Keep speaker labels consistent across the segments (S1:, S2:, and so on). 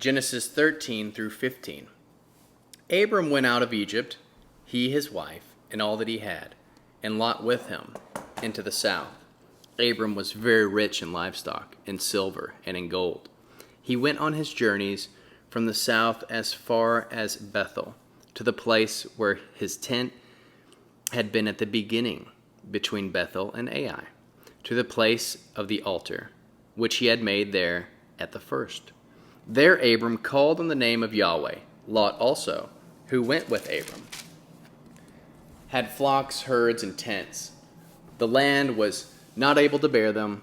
S1: Genesis 13 through 15. Abram went out of Egypt, he, his wife, and all that he had, and Lot with him, into the south. Abram was very rich in livestock, in silver, and in gold. He went on his journeys from the south as far as Bethel, to the place where his tent had been at the beginning, between Bethel and Ai, to the place of the altar, which he had made there at the first. There Abram called on the name of Yahweh. Lot also, who went with Abram, had flocks, herds, and tents. The land was not able to bear them,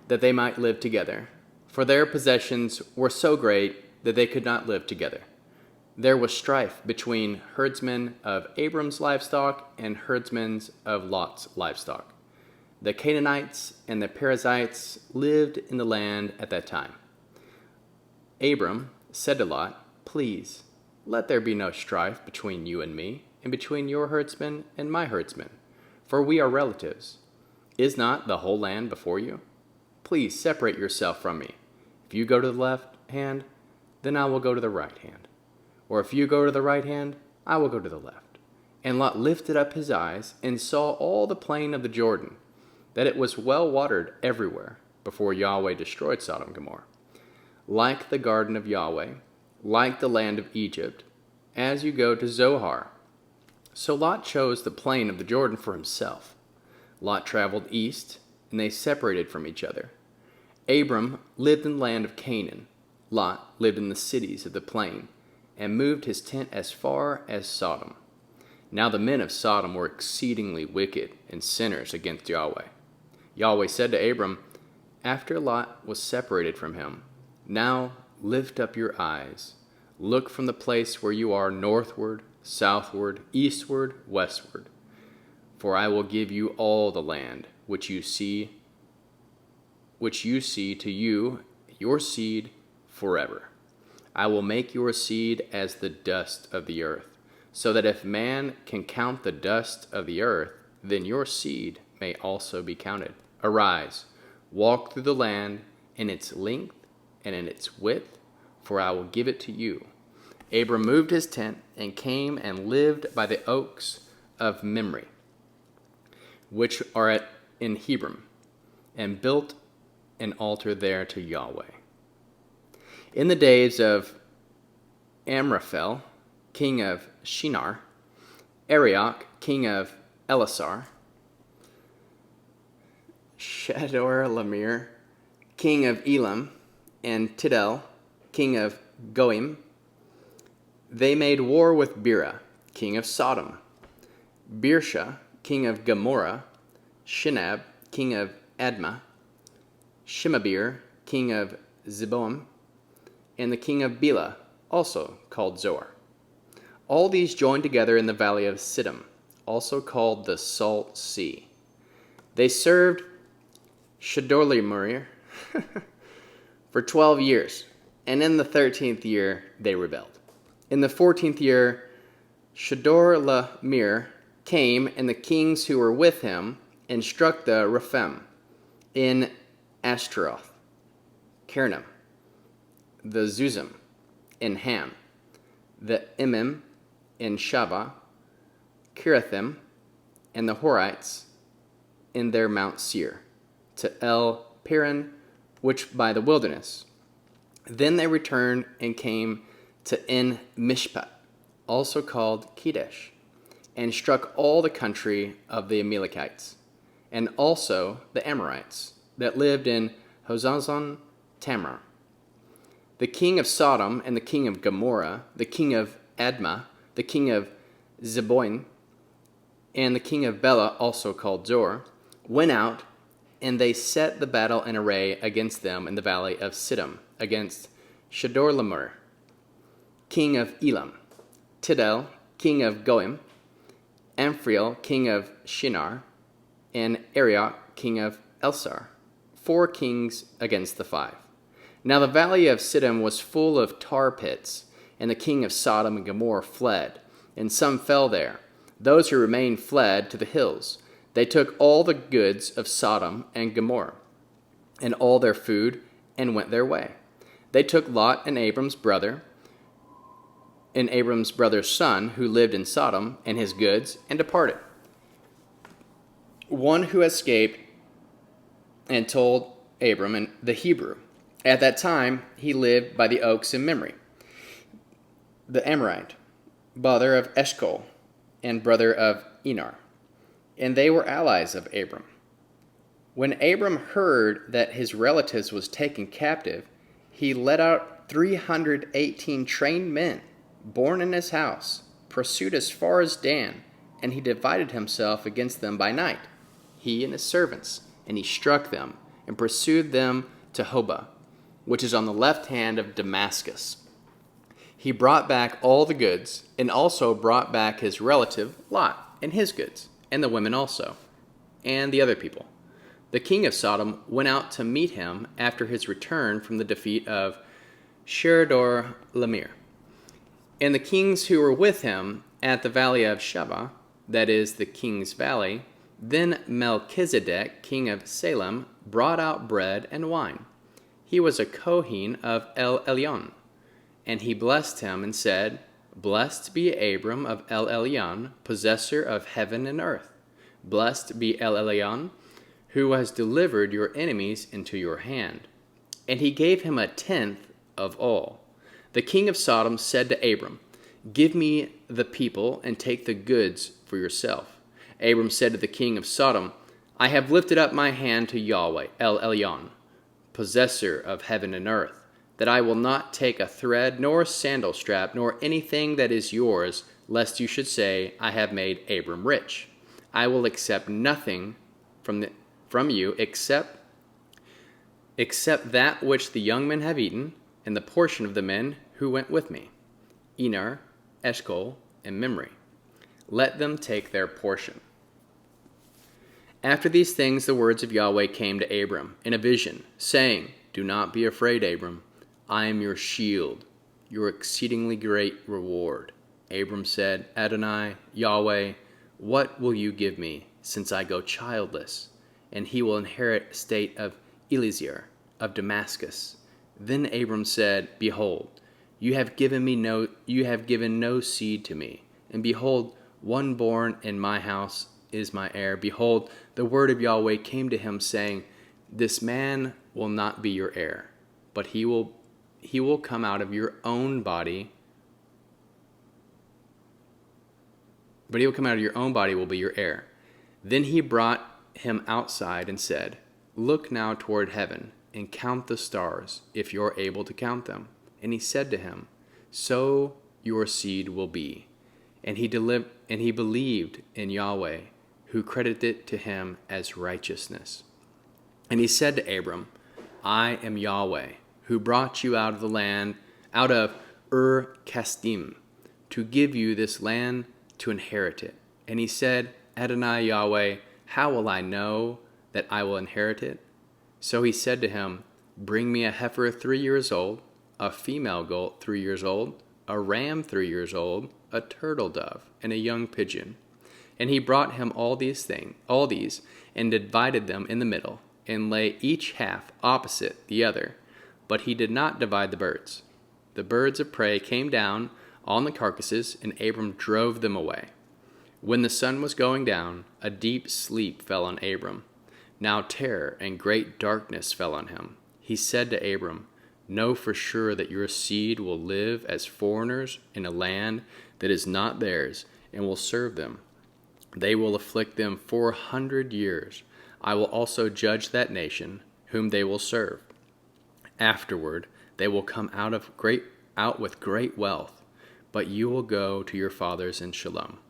S1: that they might live together, for their possessions were so great that they could not live together. There was strife between herdsmen of Abram's livestock and herdsmen of Lot's livestock. The Canaanites and the Perizzites lived in the land at that time. Abram said to Lot, "Please, let there be no strife between you and me, and between your herdsmen and my herdsmen, for we are relatives. Is not the whole land before you? Please separate yourself from me. If you go to the left hand, then I will go to the right hand. Or if you go to the right hand, I will go to the left." And Lot lifted up his eyes and saw all the plain of the Jordan, that it was well watered everywhere, before Yahweh destroyed Sodom and Gomorrah. Like the garden of Yahweh, like the land of Egypt, as you go to Zohar. So Lot chose the plain of the Jordan for himself. Lot traveled east, and they separated from each other. Abram lived in the land of Canaan. Lot lived in the cities of the plain, and moved his tent as far as Sodom. Now the men of Sodom were exceedingly wicked and sinners against Yahweh. Yahweh said to Abram, after Lot was separated from him, "Now lift up your eyes, look from the place where you are northward, southward, eastward, westward. For I will give you all the land which you see to you, your seed, forever. I will make your seed as the dust of the earth, so that if man can count the dust of the earth, then your seed may also be counted. Arise, walk through the land in its length and in its width, for I will give it to you." Abram moved his tent and came and lived by the oaks of Mamre, which are in Hebron, and built an altar there to Yahweh. In the days of Amraphel, king of Shinar, Arioch, king of Elasar, Chedorlaomer, king of Elam, and Tidal, king of Goim, they made war with Bera, king of Sodom, Birsha, king of Gomorrah, Shinab, king of Admah, Shemabir, king of Zeboim, and the king of Bela, also called Zoar. All these joined together in the valley of Siddim, also called the Salt Sea. They served Chedorlaomer for 12 years, and in the 13th year they rebelled. In the 14th year, Chedorlaomer came, and the kings who were with him, and struck the Rephaim in Ashtaroth, Karnaim, the Zuzim in Ham, the Emim in Shavah, Kirathim, and the Horites in their Mount Seir, to El Paran, which by the wilderness. Then they returned and came to En Mishpat, also called Kedesh, and struck all the country of the Amalekites, and also the Amorites that lived in Hosazon Tamar. The king of Sodom and the king of Gomorrah, the king of Admah, the king of Zeboim, and the king of Bela, also called Zoar, went out, and they set the battle in array against them in the valley of Siddim, against Chedorlaomer, king of Elam, Tidal, king of Goim, Amphriel, king of Shinar, and Arioch, king of Elsar, 4 kings against the 5. Now the valley of Siddim was full of tar pits, and the king of Sodom and Gomorrah fled, and some fell there. Those who remained fled to the hills. They took all the goods of Sodom and Gomorrah, and all their food, and went their way. They took Lot and Abram's brother's son, who lived in Sodom, and his goods, and departed. One who escaped and told Abram the Hebrew. At that time he lived by the oaks in Mamre, the Amorite, brother of Eshcol, and brother of Enar, and they were allies of Abram. When Abram heard that his relatives was taken captive, he led out 318 trained men, born in his house, pursued as far as Dan, and he divided himself against them by night, he and his servants, and he struck them, and pursued them to Hobah, which is on the left hand of Damascus. He brought back all the goods, and also brought back his relative Lot, and his goods, and the women also, and the other people. The king of Sodom went out to meet him after his return from the defeat of Chedorlaomer. And the kings who were with him at the valley of Shaveh, that is the king's valley, then Melchizedek, king of Salem, brought out bread and wine. He was a Kohen of El Elyon, and he blessed him and said, Blessed be Abram of El Elyon, possessor of heaven and earth. Blessed be El Elyon, who has delivered your enemies into your hand. And he gave him a tenth of all. The king of Sodom said to Abram, Give me the people and take the goods for yourself. Abram said to the king of Sodom, I have lifted up my hand to Yahweh, El Elyon, possessor of heaven and earth, that I will not take a thread, nor a sandal strap, nor anything that is yours, lest you should say, I have made Abram rich. I will accept nothing from you except that which the young men have eaten, and the portion of the men who went with me, Enar, Eshcol, and Mamre. Let them take their portion. After these things the words of Yahweh came to Abram in a vision, saying, Do not be afraid, Abram. I am your shield, your exceedingly great reward. Abram said, Adonai, Yahweh, what will you give me, since I go childless? And he will inherit the state of Eliezer of Damascus. Then Abram said, Behold, you have given no seed to me, and behold, one born in my house is my heir. Behold, the word of Yahweh came to him, saying, This man will not be your heir, but he will come out of your own body. But he will come out of your own body, will be your heir. Then he brought him outside and said, Look now toward heaven and count the stars, if you are able to count them. And he said to him, So your seed will be. And he believed in Yahweh, who credited it to him as righteousness. And he said to Abram, I am Yahweh, who brought you out of the land, out of Ur-Kasdim, to give you this land to inherit it. And he said, Adonai Yahweh, how will I know that I will inherit it? So he said to him, Bring me a heifer 3 years old, a female goat 3 years old, a ram 3 years old, a turtle dove, and a young pigeon. And he brought him all these, and divided them in the middle, and lay each half opposite the other. But he did not divide the birds. The birds of prey came down on the carcasses, and Abram drove them away. When the sun was going down, a deep sleep fell on Abram. Now terror and great darkness fell on him. He said to Abram, Know for sure that your seed will live as foreigners in a land that is not theirs, and will serve them. They will afflict them 400 years. I will also judge that nation, whom they will serve. Afterward, they will come out with great wealth, but you will go to your fathers in Shalom.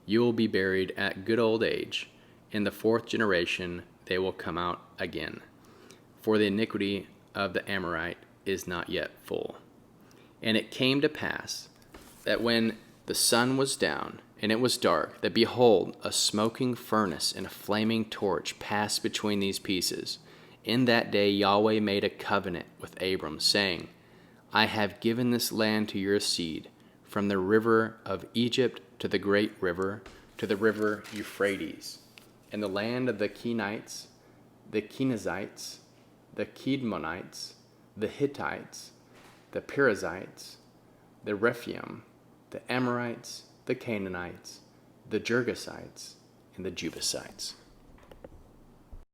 S1: You will be buried at good old age. In the 4th generation, they will come out again. For the iniquity of the Amorite is not yet full. And it came to pass that when the sun was down, and it was dark, that behold, a smoking furnace and a flaming torch passed between these pieces. In that day Yahweh made a covenant with Abram, saying, I have given this land to your seed, from the river of Egypt to the great river, to the river Euphrates, and the land of the Kenites, the Kenizzites, the Kedmonites, the Hittites, the Perizzites, the Rephaim, the Amorites, the Canaanites, the Girgashites, and the Jebusites.